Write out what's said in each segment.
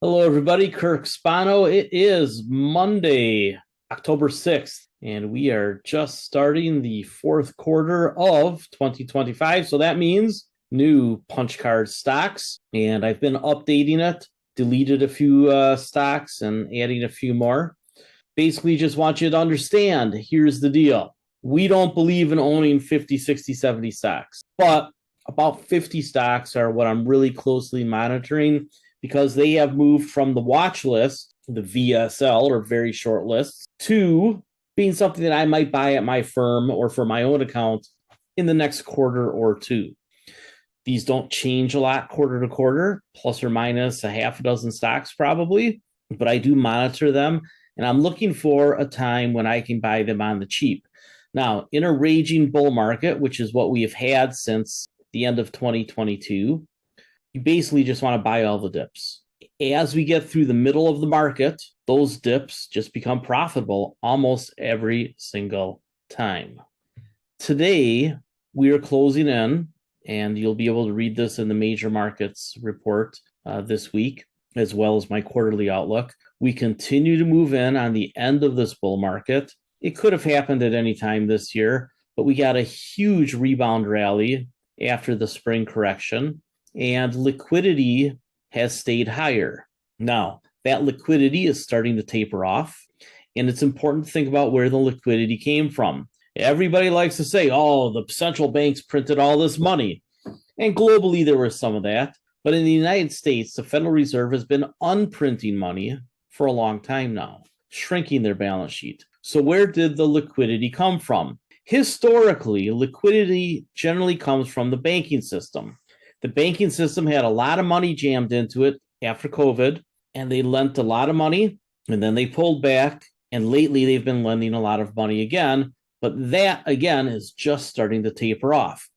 Hello, everybody. Kirk Spano. It is Monday, October 6th, and we are just starting the fourth quarter of 2025. So that means new punch card stocks, and I've been updating it, deleted a few stocks, and adding a few more. Basically, just want you to understand here's the deal. We don't believe in owning 50, 60, 70 stocks, but about 50 stocks are what I'm really closely monitoring because they have moved from the watch list, the VSL or very short lists, to being something that I might buy at my firm or for my own account in the next quarter or two. These don't change a lot quarter to quarter, plus or minus a half a dozen stocks probably, but I do monitor them and I'm looking for a time when I can buy them on the cheap. Now, in a raging bull market, which is what we have had since the end of 2022, you basically just want to buy all the dips. As we get through the middle of the market, those dips just become profitable almost every single time. Today, we are closing in, and you'll be able to read this in the major markets report this week, as well as my quarterly outlook. We continue to move in on the end of this bull market. It could have happened at any time this year, but we got a huge rebound rally after the spring correction, and liquidity has stayed higher. Now, that liquidity is starting to taper off, and it's important to think about where the liquidity came from. Everybody likes to say, oh, the central banks printed all this money. And globally, there was some of that. But in the United States, the Federal Reserve has been unprinting money for a long time now, shrinking their balance sheet. So where did the liquidity come from? Historically, liquidity generally comes from the banking system. The banking system had a lot of money jammed into it after COVID, and they lent a lot of money, and then they pulled back, and lately they've been lending a lot of money again, but that, again, is just starting to taper off.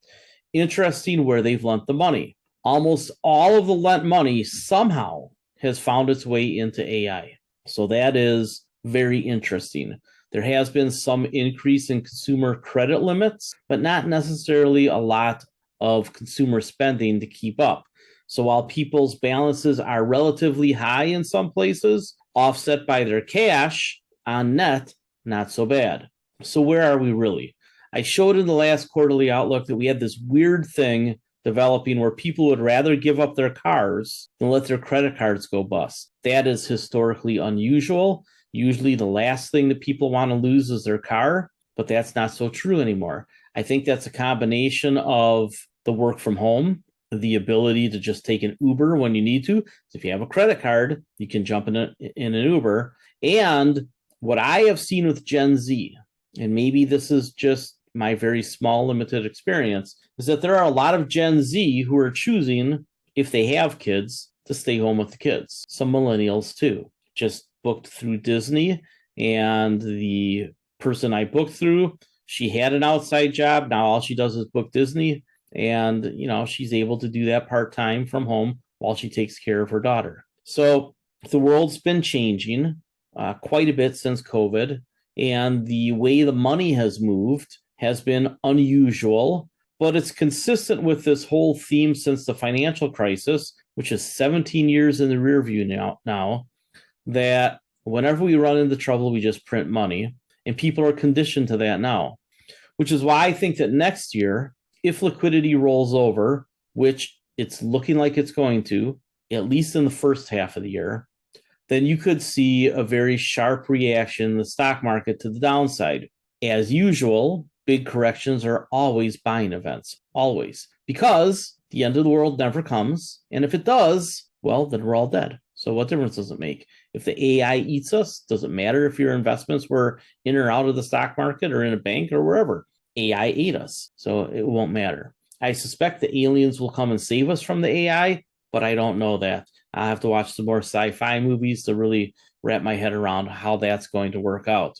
Interesting where they've lent the money. Almost all of the lent money somehow has found its way into AI. So that is very interesting. There has been some increase in consumer credit limits, but not necessarily a lot of consumer spending to keep up. So while people's balances are relatively high in some places, offset by their cash on net, not so bad. So where are we really? I showed in the last quarterly outlook that we had this weird thing developing where people would rather give up their cars than let their credit cards go bust. That is historically unusual. Usually the last thing that people want to lose is their car, but that's not so true anymore. I think that's a combination of the work from home, the ability to just take an Uber when you need to. If you have a credit card, you can jump in an Uber. And what I have seen with Gen Z, and maybe this is just my very small, limited experience, is that there are a lot of Gen Z who are choosing, if they have kids, to stay home with the kids. Some millennials too, just booked through Disney, and the person I booked through, she had an outside job. Now all she does is book Disney, and she's able to do that part-time from home while she takes care of her daughter. So the world's been changing quite a bit since COVID, and the way the money has moved has been unusual, but it's consistent with this whole theme since the financial crisis, which is 17 years in the rear view now, that whenever we run into trouble, we just print money, and people are conditioned to that now, which is why I think that next year, if liquidity rolls over, which it's looking like it's going to, at least in the first half of the year, then you could see a very sharp reaction in the stock market to the downside. As usual, big corrections are always buying events, always, because the end of the world never comes. And if it does, well, then we're all dead. So what difference does it make? If the AI eats us, does it matter if your investments were in or out of the stock market or in a bank or wherever? AI ate us, so it won't matter. I suspect the aliens will come and save us from the AI, but I don't know that. I have to watch some more sci-fi movies to really wrap my head around how that's going to work out.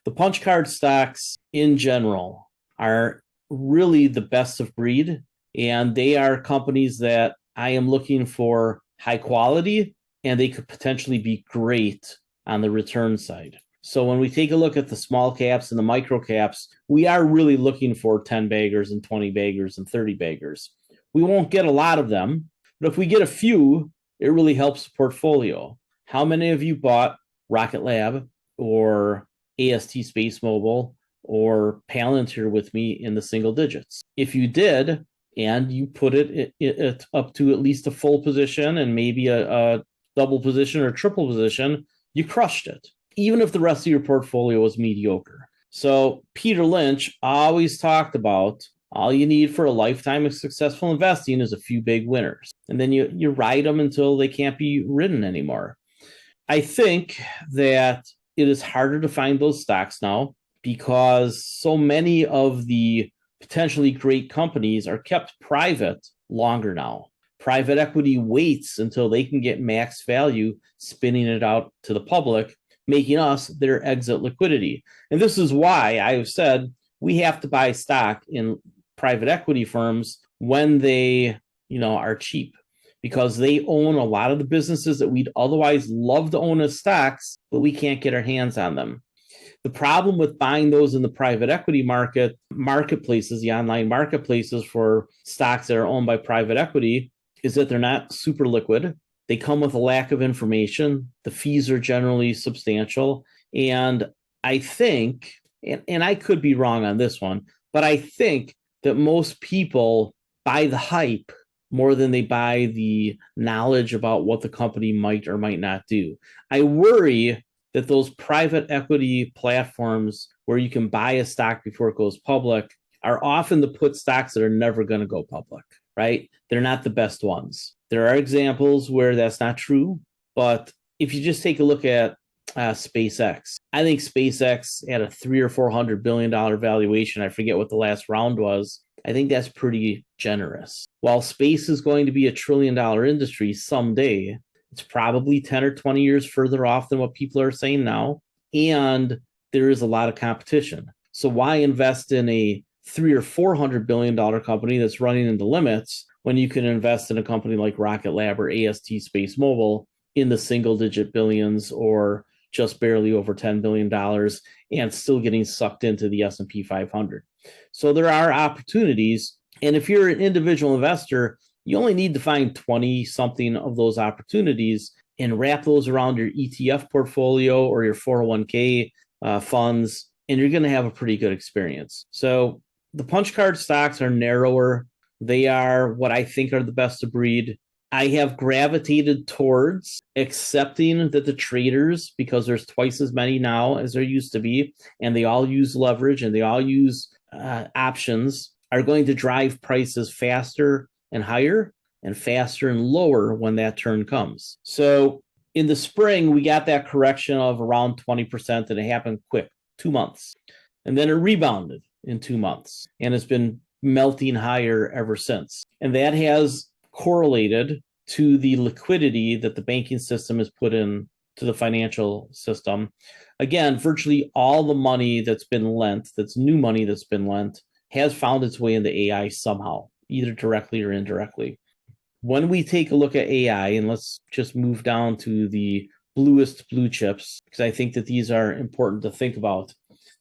The punch card stocks in general are really the best of breed, and they are companies that I am looking for high quality, and they could potentially be great on the return side. So when we take a look at the small caps and the micro caps, we are really looking for 10 baggers and 20 baggers and 30 baggers. We won't get a lot of them, but if we get a few, it really helps the portfolio. How many of you bought Rocket Lab or AST Space Mobile or Palantir with me in the single digits? If you did, and you put it up to at least a full position and maybe a double position or triple position, you crushed it, even if the rest of your portfolio was mediocre. So Peter Lynch always talked about all you need for a lifetime of successful investing is a few big winners. And then you ride them until they can't be ridden anymore. I think that it is harder to find those stocks now because so many of the potentially great companies are kept private longer now. Private equity waits until they can get max value, spinning it out to the public, making us their exit liquidity. And this is why I have said we have to buy stock in private equity firms when they, are cheap, because they own a lot of the businesses that we'd otherwise love to own as stocks, but we can't get our hands on them. The problem with buying those in the private equity marketplaces, the online marketplaces for stocks that are owned by private equity, is that they're not super liquid. They come with a lack of information. The fees are generally substantial. And I think, and I could be wrong on this one, but I think that most people buy the hype more than they buy the knowledge about what the company might or might not do. I worry that those private equity platforms where you can buy a stock before it goes public are often the put stocks that are never going to go public, right? They're not the best ones. There are examples where that's not true, but if you just take a look at SpaceX, I think SpaceX had a $300 or $400 billion valuation. I forget what the last round was. I think that's pretty generous. While space is going to be a $1 trillion industry someday, it's probably 10 or 20 years further off than what people are saying now. And there is a lot of competition. So why invest in a $300 or $400 billion company that's running into limits when you can invest in a company like Rocket Lab or AST Space Mobile in the single digit billions or just barely over $10 billion and still getting sucked into the S&P 500. So there are opportunities. And if you're an individual investor, you only need to find 20 something of those opportunities and wrap those around your ETF portfolio or your 401k funds, and you're going to have a pretty good experience. So the punch card stocks are narrower. They are what I think are the best of breed. I have gravitated towards accepting that the traders, because there's twice as many now as there used to be, and they all use leverage and they all use options, are going to drive prices faster and higher and faster and lower when that turn comes. So in the spring, we got that correction of around 20%, and it happened quick, 2 months. And then it rebounded in 2 months, and it's been melting higher ever since. And that has correlated to the liquidity that the banking system has put in to the financial system. Again, virtually all the money that's been lent, that's new money that's been lent, has found its way into AI somehow, either directly or indirectly. When we take a look at AI, and let's just move down to the bluest blue chips, because I think that these are important to think about.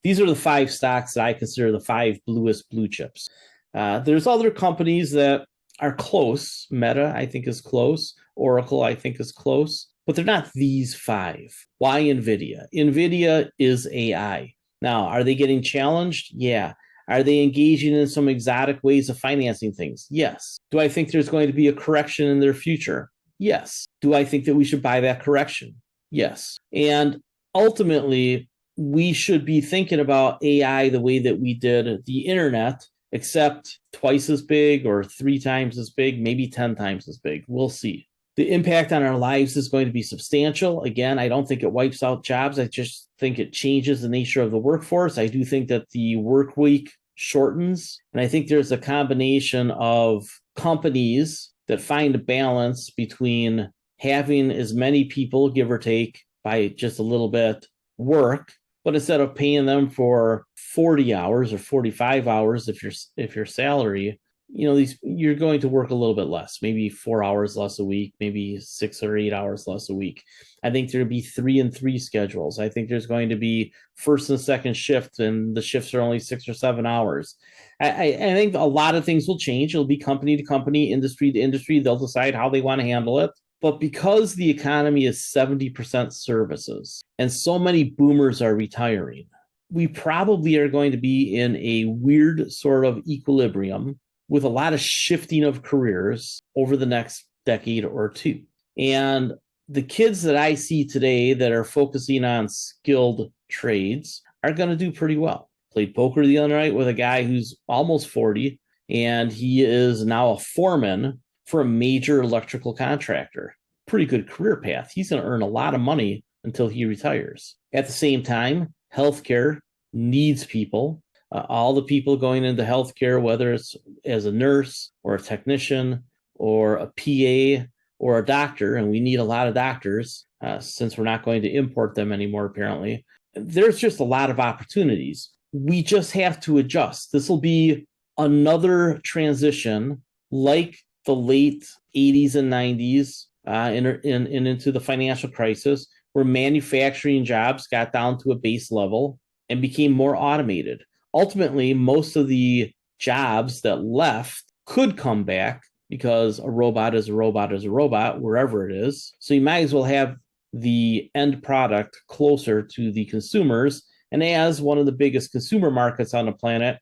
These are the 5 stocks that I consider the 5 bluest blue chips. There's other companies that are close. Meta, I think, is close. Oracle, I think, is close. But they're not these 5. Why NVIDIA? NVIDIA is AI. Now, are they getting challenged? Yeah. Are they engaging in some exotic ways of financing things? Yes. Do I think there's going to be a correction in their future? Yes. Do I think that we should buy that correction? Yes. And ultimately, we should be thinking about AI the way that we did the internet, except twice as big or 3 times as big, maybe 10 times as big. We'll see. The impact on our lives is going to be substantial. Again, I don't think it wipes out jobs. I just think it changes the nature of the workforce. I do think that the work week shortens. And I think there's a combination of companies that find a balance between having as many people, give or take, by just a little bit, work, but instead of paying them for 40 hours or 45 hours if your salary, you're going to work a little bit less, maybe 4 hours less a week, maybe 6 or 8 hours less a week. I think there'll be 3 and 3 schedules. I think there's going to be first and second shift, and the shifts are only 6 or 7 hours. I think a lot of things will change. It'll be company to company, industry to industry. They'll decide how they want to handle it. But because the economy is 70% services and so many boomers are retiring, we probably are going to be in a weird sort of equilibrium with a lot of shifting of careers over the next decade or two. And the kids that I see today that are focusing on skilled trades are going to do pretty well. Played poker the other night with a guy who's almost 40, and he is now a foreman for a major electrical contractor. Pretty good career path. He's going to earn a lot of money until he retires. At the same time, healthcare needs people. All the people going into healthcare, whether it's as a nurse or a technician or a PA or a doctor, and we need a lot of doctors since we're not going to import them anymore, apparently. There's just a lot of opportunities. We just have to adjust. This will be another transition like the late 80s and 90s and into the financial crisis, where manufacturing jobs got down to a base level and became more automated. Ultimately, most of the jobs that left could come back because a robot is a robot is a robot wherever it is. So you might as well have the end product closer to the consumers. And as one of the biggest consumer markets on the planet,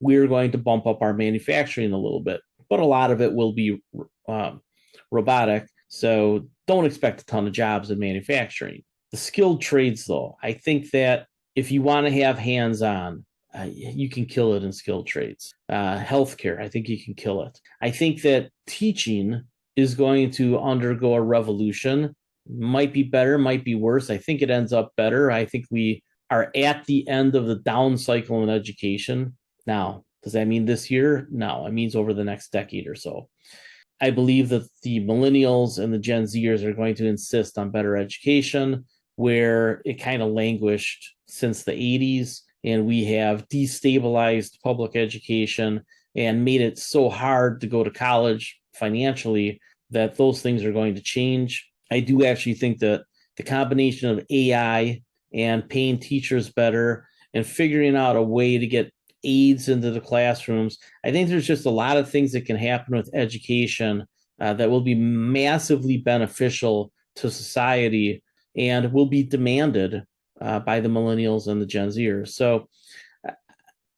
we're going to bump up our manufacturing a little bit, but a lot of it will be robotic. So don't expect a ton of jobs in manufacturing. The skilled trades, though, I think that if you want to have hands-on, you can kill it in skilled trades. Healthcare, I think you can kill it. I think that teaching is going to undergo a revolution. Might be better, might be worse. I think it ends up better. I think we are at the end of the down cycle in education. Now, does that mean this year? No, it means over the next decade or so. I believe that the millennials and the Gen Zers are going to insist on better education, where it kind of languished since the 80s, and we have destabilized public education and made it so hard to go to college financially that those things are going to change. I do actually think that the combination of AI and paying teachers better and figuring out a way to get aids into the classrooms, I think there's just a lot of things that can happen with education that will be massively beneficial to society and will be demanded by the millennials and the Gen Zers. So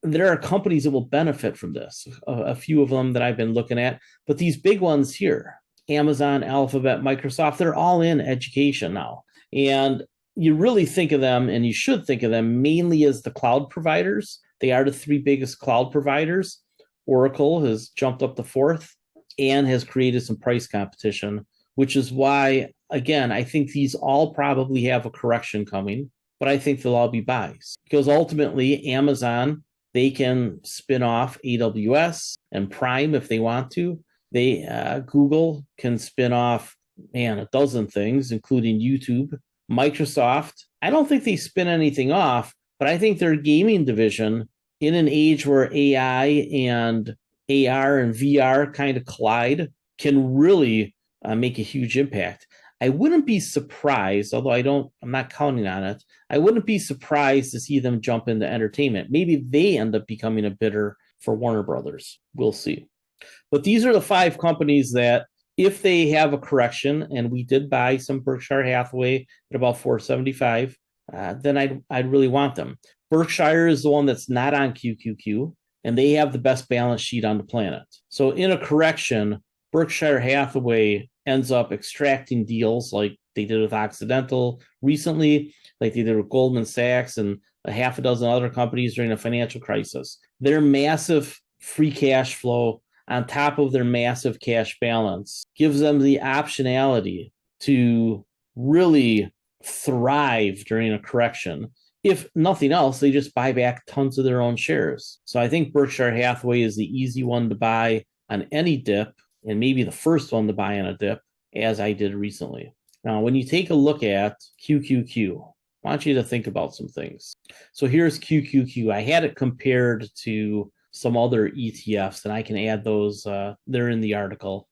there are companies that will benefit from this, a few of them that I've been looking at, but these big ones here, Amazon, Alphabet, Microsoft, they're all in education now. And you really think of them, and you should think of them mainly as the cloud providers. They are the three biggest cloud providers. Oracle has jumped up to fourth and has created some price competition, which is why, again, I think these all probably have a correction coming, but I think they'll all be buys. Because ultimately, Amazon, they can spin off AWS and Prime if they want to. Google can spin off, a dozen things, including YouTube. Microsoft, I don't think they spin anything off, but I think their gaming division, in an age where AI and AR and VR kind of collide, can really make a huge impact. I wouldn't be surprised, although I'm not counting on it, I wouldn't be surprised to see them jump into entertainment. Maybe they end up becoming a bidder for Warner Brothers. We'll see. But these are the five companies that, if they have a correction, and we did buy some Berkshire Hathaway at about $475, then I'd really want them. Berkshire is the one that's not on QQQ, and they have the best balance sheet on the planet. So in a correction, Berkshire Hathaway ends up extracting deals like they did with Occidental recently, like they did with Goldman Sachs and a half a dozen other companies during the financial crisis. Their massive free cash flow on top of their massive cash balance gives them the optionality to really thrive during a correction. If nothing else, they just buy back tons of their own shares. So I think Berkshire Hathaway is the easy one to buy on any dip, and maybe the first one to buy on a dip, as I did recently. Now, when you take a look at QQQ, I want you to think about some things. So here's QQQ. I had it compared to some other ETFs, and I can add those. They're in the article.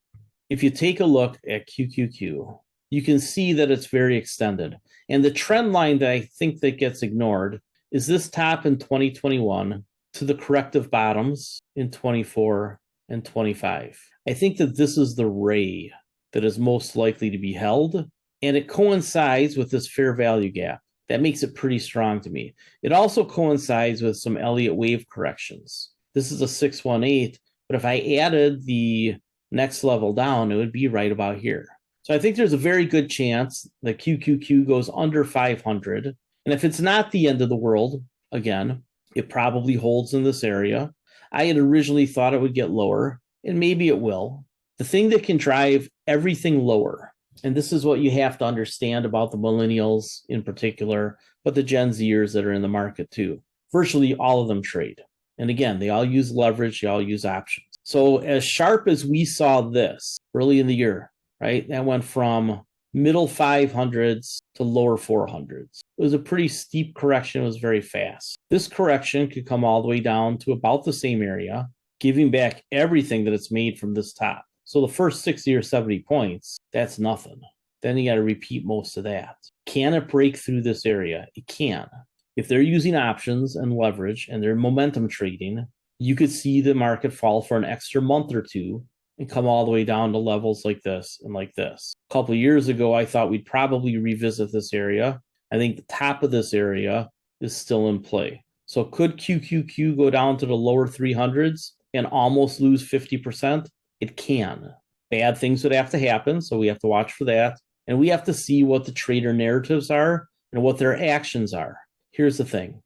If you take a look at QQQ, you can see that it's very extended. And the trend line that I think that gets ignored is this top in 2021 to the corrective bottoms in 24 and 25. I think that this is the ray that is most likely to be held, and it coincides with this fair value gap. That makes it pretty strong to me. It also coincides with some Elliott wave corrections. This is a 618, but if I added the next level down, it would be right about here. So I think there's a very good chance that QQQ goes under 500. And if it's not the end of the world, again, it probably holds in this area. I had originally thought it would get lower, and maybe it will. The thing that can drive everything lower, and this is what you have to understand about the millennials in particular, but the Gen Zers that are in the market too. Virtually all of them trade. And again, they all use leverage, they all use options. So as sharp as we saw this early in the year, right, that went from middle 500s to lower 400s. It was a pretty steep correction. It was very fast. This correction could come all the way down to about the same area, giving back everything that it's made from this top. So the first 60 or 70 points, that's nothing. Then you got to repeat most of that. Can it break through this area? It can. If they're using options and leverage and they're momentum trading, you could see the market fall for an extra month or two and come all the way down to levels like this and like this. A couple of years ago, I thought we'd probably revisit this area. I think the top of this area is still in play. So could QQQ go down to the lower 300s and almost lose 50%? It can. Bad things would have to happen, so we have to watch for that. And we have to see what the trader narratives are and what their actions are. Here's the thing.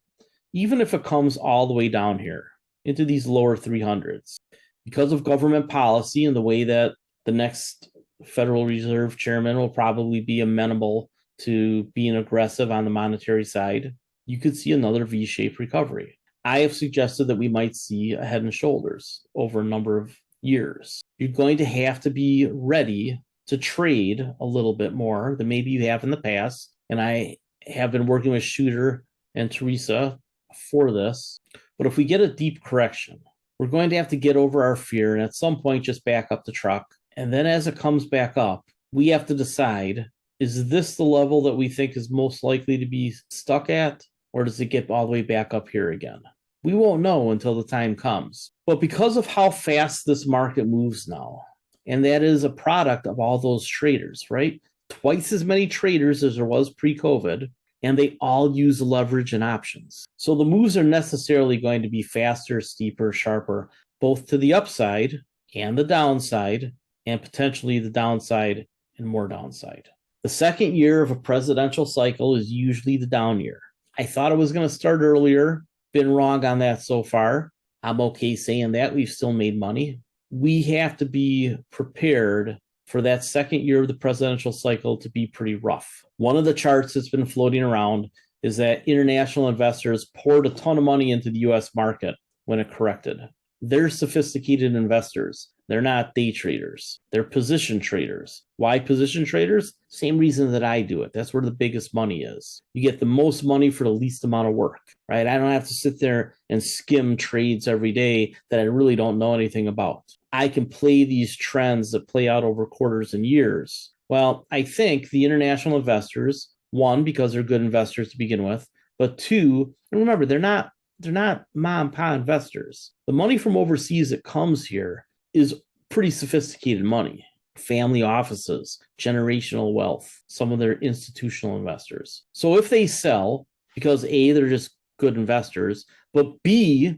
Even if it comes all the way down here into these lower 300s, because of government policy and the way that the next Federal Reserve chairman will probably be amenable to being aggressive on the monetary side, you could see another V-shaped recovery. I have suggested that we might see a head and shoulders over a number of years. You're going to have to be ready to trade a little bit more than maybe you have in the past. And I have been working with Shooter and Teresa for this. But if we get a deep correction, we're going to have to get over our fear and at some point just back up the truck. And then as it comes back up, we have to decide, is this the level that we think is most likely to be stuck at? Or does it get all the way back up here again? We won't know until the time comes. But because of how fast this market moves now, and that is a product of all those traders, right? Twice as many traders as there was pre-COVID, and they all use leverage and options. So the moves are necessarily going to be faster, steeper, sharper, both to the upside and the downside, and potentially the downside and more downside. The second year of a presidential cycle is usually the down year. I thought it was going to start earlier. Been wrong on that so far. I'm okay saying that. We've still made money. We have to be prepared for that second year of the presidential cycle to be pretty rough. One of the charts that's been floating around is that international investors poured a ton of money into the US market when it corrected. They're sophisticated investors. They're not day traders. They're position traders. Why position traders? Same reason that I do it. That's where the biggest money is. You get the most money for the least amount of work, right? I don't have to sit there and skim trades every day that I really don't know anything about. I can play these trends that play out over quarters and years. Well, I think the international investors, one, because they're good investors to begin with, but two, and remember, they're not mom and pop investors. The money from overseas that comes here is pretty sophisticated money. Family offices, generational wealth, some of their institutional investors. So if they sell, because A, they're just good investors, but B,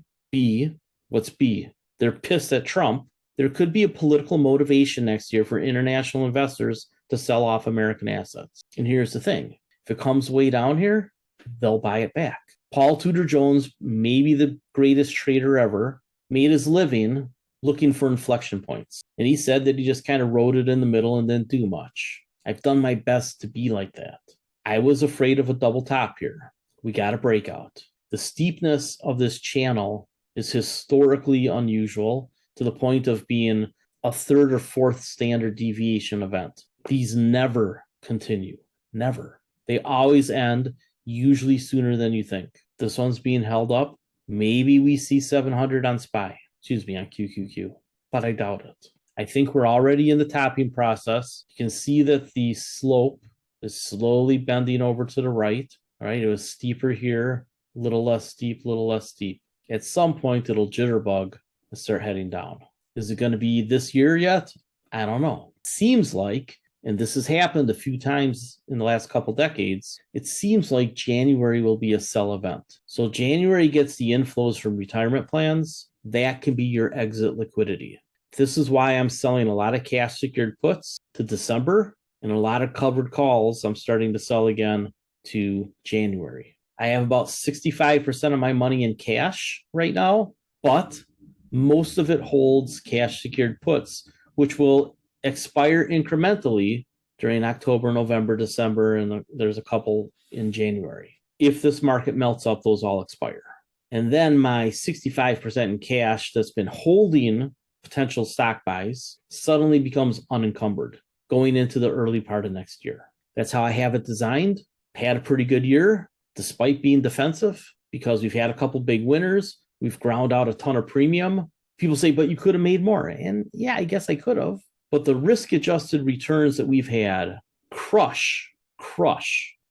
what's B? They're pissed at Trump. There could be a political motivation next year for international investors to sell off American assets. And here's the thing. If it comes way down here, they'll buy it back. Paul Tudor Jones, maybe the greatest trader ever, made his living looking for inflection points. And he said that he just kind of rode it in the middle and didn't do much. I've done my best to be like that. I was afraid of a double top here. We got a breakout. The steepness of this channel is historically unusual to the point of being a third or fourth standard deviation event. These never continue. Never. They always end, usually sooner than you think. This one's being held up. Maybe we see 700 on SPY. On QQQ, but I doubt it. I think we're already in the topping process. You can see that the slope is slowly bending over to the right. All right, it was steeper here, a little less steep, a little less steep. At some point, it'll jitterbug and start heading down. Is it going to be this year yet? I don't know. Seems like, and this has happened a few times in the last couple decades, it seems like January will be a sell event. So January gets the inflows from retirement plans. That can be your exit liquidity. This is why I'm selling a lot of cash secured puts to December and a lot of covered calls I'm starting to sell again to January. I have about 65% of my money in cash right now, but most of it holds cash secured puts, which will expire incrementally during October, November, December, and there's a couple in January. If this market melts up, those all expire. And then my 65% in cash that's been holding potential stock buys suddenly becomes unencumbered going into the early part of next year. That's how I have it designed. Had a pretty good year despite being defensive because we've had a couple big winners. We've ground out a ton of premium. People say, but you could have made more. And yeah, I guess I could have. But the risk-adjusted returns that we've had crush.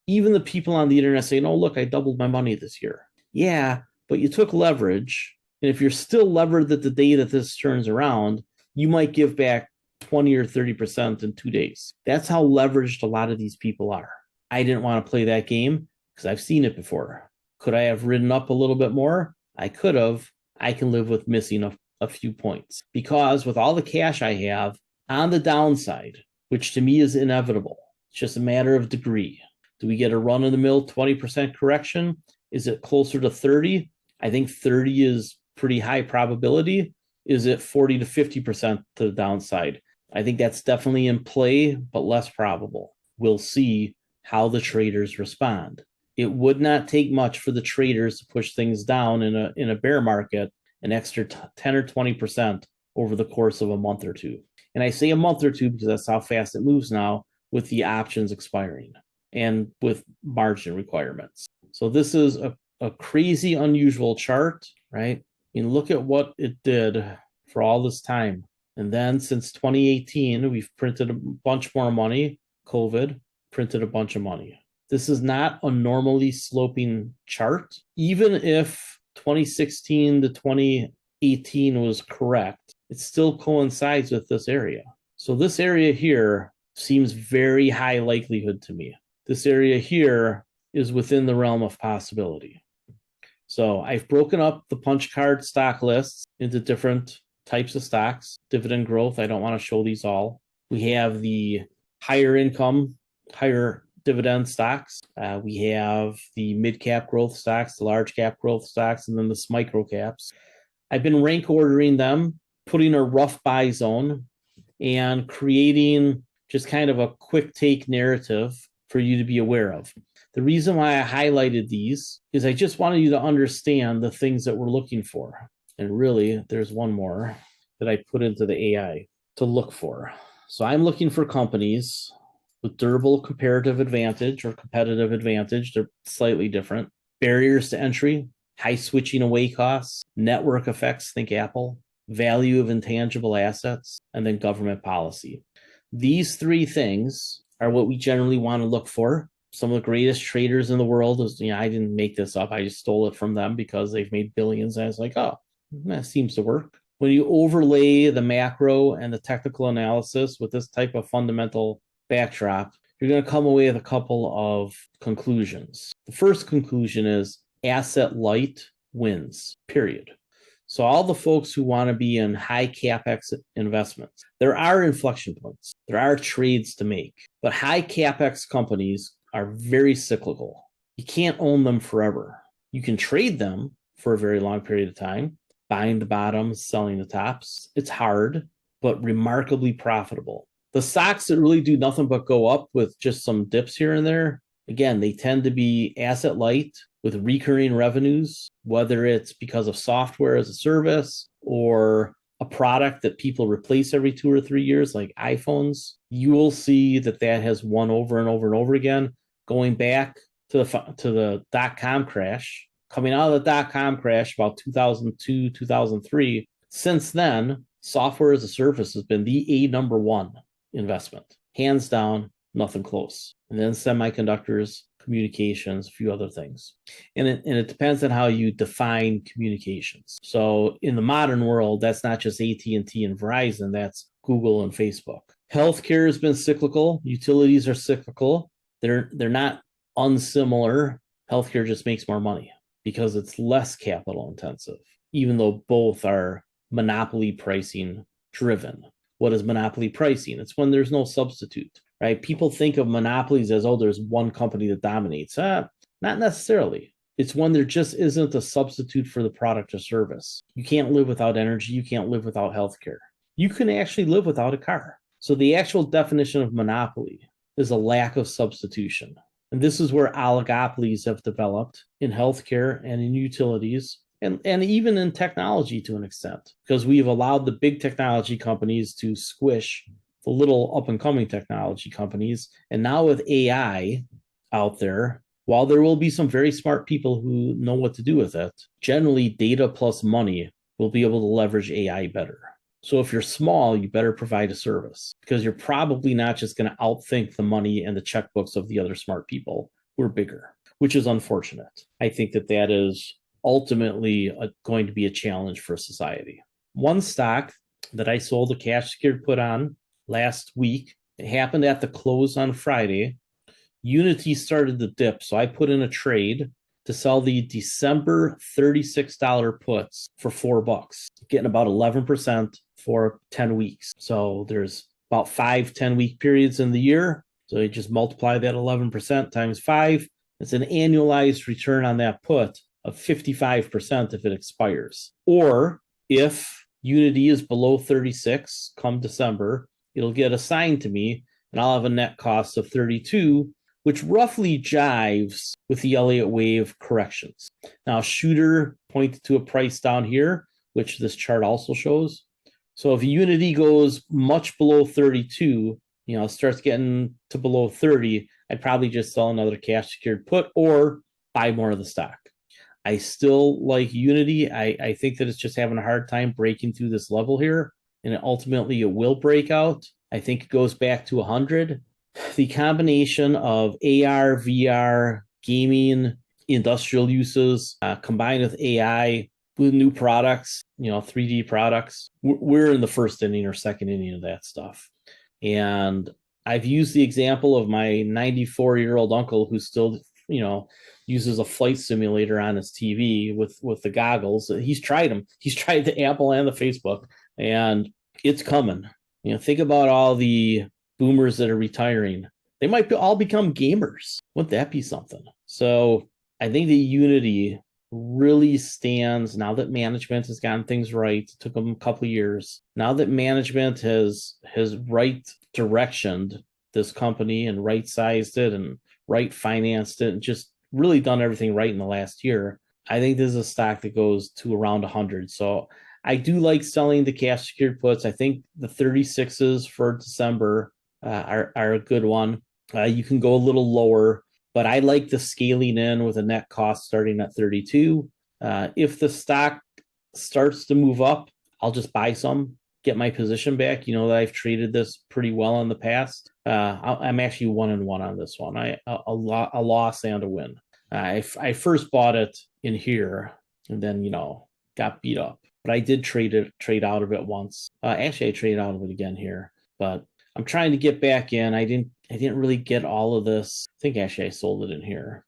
Even the people on the internet saying, oh, look, I doubled my money this year. Yeah, but you took leverage. And if you're still levered at the day that this turns around, you might give back 20 or 30% in 2 days. That's how leveraged a lot of these people are. I didn't want to play that game because I've seen it before. Could I have ridden up a little bit more? I could have. I can live with missing a few points because with all the cash I have on the downside, which to me is inevitable, it's just a matter of degree. Do we get a run-of-the-mill 20% correction? Is it closer to 30? I think 30 is pretty high probability. Is it 40 to 50% to the downside? I think that's definitely in play, but less probable. We'll see how the traders respond. It would not take much for the traders to push things down in a bear market an extra 10 or 20% over the course of a month or two. And I say a month or two because that's how fast it moves now with the options expiring and with margin requirements. So this is a crazy, unusual chart, right? I mean, look at what it did for all this time. And then since 2018, we've printed a bunch more money. COVID printed a bunch of money. This is not a normally sloping chart. Even if 2016 to 2018 was correct, it still coincides with this area. So this area here seems very high likelihood to me. This area here is within the realm of possibility. So I've broken up the punch card stock lists into different types of stocks. Dividend growth, I don't want to show these all. We have the higher income, higher dividend stocks. We have the mid-cap growth stocks, the large-cap growth stocks, and then the micro caps. I've been rank ordering them, putting a rough buy zone, and creating just kind of a quick take narrative for you to be aware of. The reason why I highlighted these is I just wanted you to understand the things that we're looking for. And really, there's one more that I put into the AI to look for. So I'm looking for companies with durable comparative advantage or competitive advantage. They're slightly different. Barriers to entry, high switching away costs, network effects, think Apple, value of intangible assets, and then government policy. These three things are what we generally want to look for. Some of the greatest traders in the world is, I didn't make this up. I just stole it from them because they've made billions. And I was like, oh, that seems to work. When you overlay the macro and the technical analysis with this type of fundamental backdrop, you're going to come away with a couple of conclusions. The first conclusion is asset light wins, period. So all the folks who want to be in high capex investments, there are inflection points. There are trades to make, but high capex companies are very cyclical. You can't own them forever. You can trade them for a very long period of time, buying the bottoms, selling the tops. It's hard, but remarkably profitable. The stocks that really do nothing but go up with just some dips here and there, again, they tend to be asset light with recurring revenues, whether it's because of software as a service or a product that people replace every 2 or 3 years, like iPhones. You will see that has won over and over and over again, going back to the dot-com crash, coming out of the dot-com crash about 2002, 2003. Since then, software as a service has been the number one investment. Hands down, nothing close. And then semiconductors, communications, a few other things. And it depends on how you define communications. So in the modern world, that's not just AT&T and Verizon, that's Google and Facebook. Healthcare has been cyclical. Utilities are cyclical. They're not unsimilar. Healthcare just makes more money because it's less capital intensive, even though both are monopoly pricing driven. What is monopoly pricing? It's when there's no substitute, right? People think of monopolies as, oh, there's one company that dominates. Not necessarily. It's when there just isn't a substitute for the product or service. You can't live without energy. You can't live without healthcare. You can actually live without a car. So the actual definition of monopoly is a lack of substitution. And this is where oligopolies have developed in healthcare and in utilities and even in technology to an extent, because we've allowed the big technology companies to squish the little up and coming technology companies. And now with AI out there, while there will be some very smart people who know what to do with it, generally data plus money will be able to leverage AI better. So if you're small, you better provide a service because you're probably not just going to outthink the money and the checkbooks of the other smart people who are bigger, which is unfortunate. I think that is ultimately going to be a challenge for society. One stock that I sold a cash secured put on last week, it happened at the close on Friday. Unity started to dip, so I put in a trade to sell the December $36 puts for $4, getting about 11% for 10 weeks. So there's about 5-10 week periods in the year. So you just multiply that 11% times 5. It's an annualized return on that put of 55% if it expires. Or if Unity is below 36 come December, it'll get assigned to me and I'll have a net cost of 32, which roughly jives with the Elliott wave corrections. Now, Shooter pointed to a price down here, which this chart also shows. So if Unity goes much below 32, starts getting to below 30, I'd probably just sell another cash secured put or buy more of the stock. I still like Unity. I think that it's just having a hard time breaking through this level here, and ultimately it will break out. I think it goes back to 100. The combination of AR, VR, gaming, industrial uses, combined with AI, with new products, 3D products, we're in the first inning or second inning of that stuff. And I've used the example of my 94-year-old uncle who still, uses a flight simulator on his TV with the goggles. He's tried them. He's tried the Apple and the Facebook, and it's coming. Think about all the boomers that are retiring. They might all become gamers. Wouldn't that be something? So I think the Unity really stands now that management has gotten things right. It took them a couple of years. Now that management has right directioned this company and right sized it and right financed it and just really done everything right in the last year, I think this is a stock that goes to around 100. So I do like selling the cash secured puts. I think the 36s for December are a good one. You can go a little lower, but I like the scaling in with a net cost starting at 32. If the stock starts to move up, I'll just buy some, get my position back. That I've traded this pretty well in the past. I'm actually 1-1 on this one. A loss and a win. I first bought it in here and then got beat up. But I did trade out of it once. Actually, I traded out of it again here. But I'm trying to get back in. I didn't really get all of this. I think actually I sold it in here.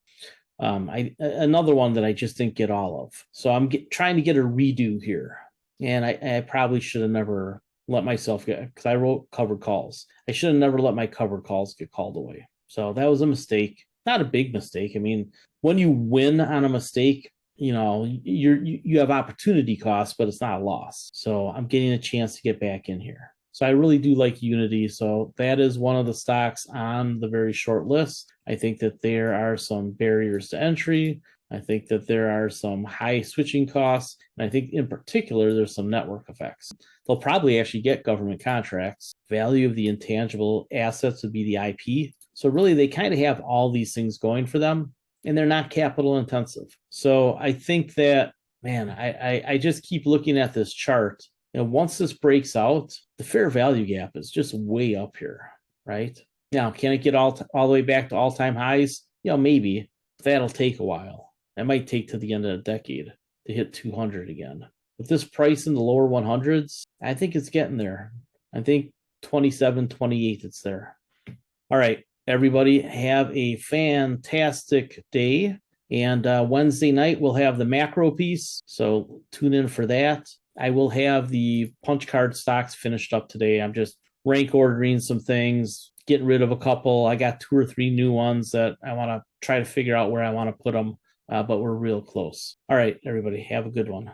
Another one that I just didn't get all of. So I'm trying to get a redo here. And I probably should have never let myself get, because I wrote covered calls. I should have never let my covered calls get called away. So that was a mistake. Not a big mistake. I mean, when you win on a mistake, you have opportunity costs, but it's not a loss. So I'm getting a chance to get back in here. So I really do like Unity. So that is one of the stocks on the very short list. I think that there are some barriers to entry. I think that there are some high switching costs. And I think in particular, there's some network effects. They'll probably actually get government contracts. Value of the intangible assets would be the IP. So really, they kind of have all these things going for them, and they're not capital intensive. So I think that, man, I just keep looking at this chart. And once this breaks out, the fair value gap is just way up here, right? Now, can it get all the way back to all-time highs? Maybe. That'll take a while. That might take to the end of the decade to hit 200 again. With this price in the lower 100s, I think it's getting there. I think 27.28. It's there. All right, everybody, have a fantastic day. And Wednesday night, we'll have the macro piece. So tune in for that. I will have the punch card stocks finished up today. I'm just rank ordering some things, getting rid of a couple. I got 2 or 3 new ones that I want to try to figure out where I want to put them, but we're real close. All right, everybody, have a good one.